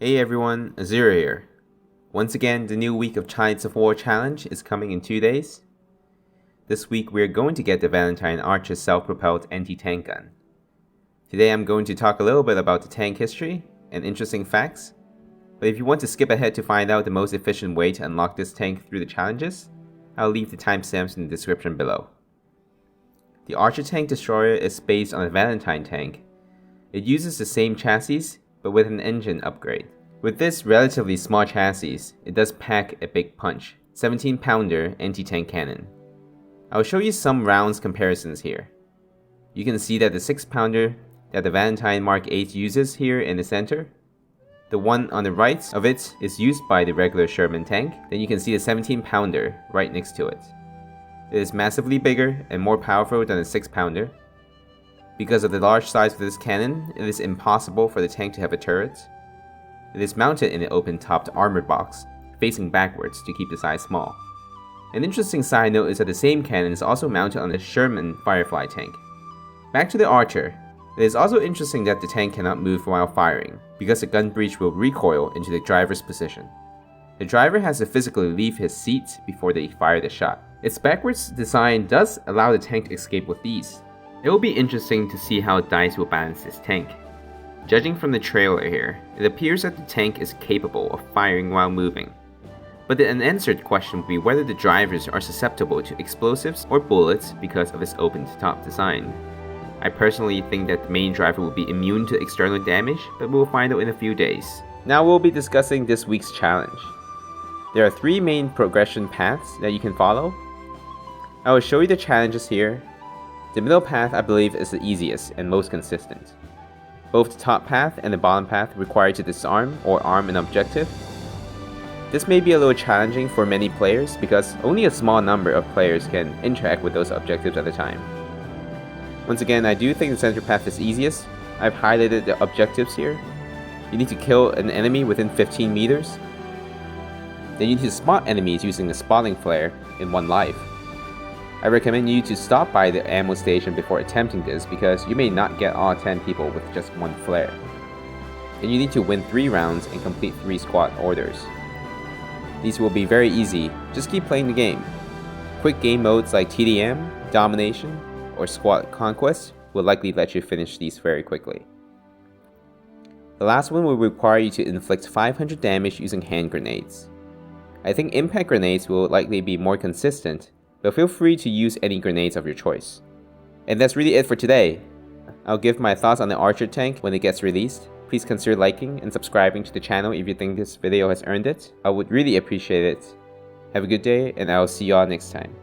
Hey everyone, Azura here. Once again, the new week of Chalice of War challenge is coming in 2 days. This week we're going to get the Valentine Archer self-propelled anti-tank gun. Today I'm going to talk a little bit about the tank history and interesting facts, but if you want to skip ahead to find out the most efficient way to unlock this tank through the challenges, I'll leave the timestamps in the description below. The Archer tank destroyer is based on a Valentine tank. It uses the same chassis, but with an engine upgrade. With this relatively small chassis, it does pack a big punch, 17-pounder anti-tank cannon. I'll show you some rounds comparisons here. You can see that the 6-pounder that the Valentine Mk.1 uses here in the center, the one on the right of it is used by the regular Sherman tank, then you can see the 17-pounder right next to it. It is massively bigger and more powerful than the 6-pounder. Because of the large size of this cannon, it is impossible for the tank to have a turret. It is mounted in an open-topped armored box, facing backwards to keep the size small. An interesting side note is that the same cannon is also mounted on the Sherman Firefly tank. Back to the Archer. It is also interesting that the tank cannot move while firing, because the gun breech will recoil into the driver's position. The driver has to physically leave his seat before they fire the shot. Its backwards design does allow the tank to escape with ease. It will be interesting to see how DICE will balance this tank. Judging from the trailer here, it appears that the tank is capable of firing while moving. But the unanswered question would be whether the drivers are susceptible to explosives or bullets because of its open-top design. I personally think that the main driver will be immune to external damage, but we'll find out in a few days. Now we'll be discussing this week's challenge. There are 3 main progression paths that you can follow. I will show you the challenges here. The middle path I believe is the easiest and most consistent. Both the top path and the bottom path require to disarm or arm an objective. This may be a little challenging for many players because only a small number of players can interact with those objectives at a time. Once again, I do think the center path is easiest. I've highlighted the objectives here. You need to kill an enemy within 15 meters. Then you need to spot enemies using the spotting flare in 1 life. I recommend you to stop by the ammo station before attempting this because you may not get all 10 people with just 1 flare. And you need to win 3 rounds and complete 3 squad orders. These will be very easy, just keep playing the game. Quick game modes like TDM, Domination, or Squad Conquest will likely let you finish these very quickly. The last one will require you to inflict 500 damage using hand grenades. I think impact grenades will likely be more consistent, but feel free to use any grenades of your choice. And that's really it for today. I'll give my thoughts on the Archer tank when it gets released. Please consider liking and subscribing to the channel if you think this video has earned it. I would really appreciate it. Have a good day, and I'll see y'all next time.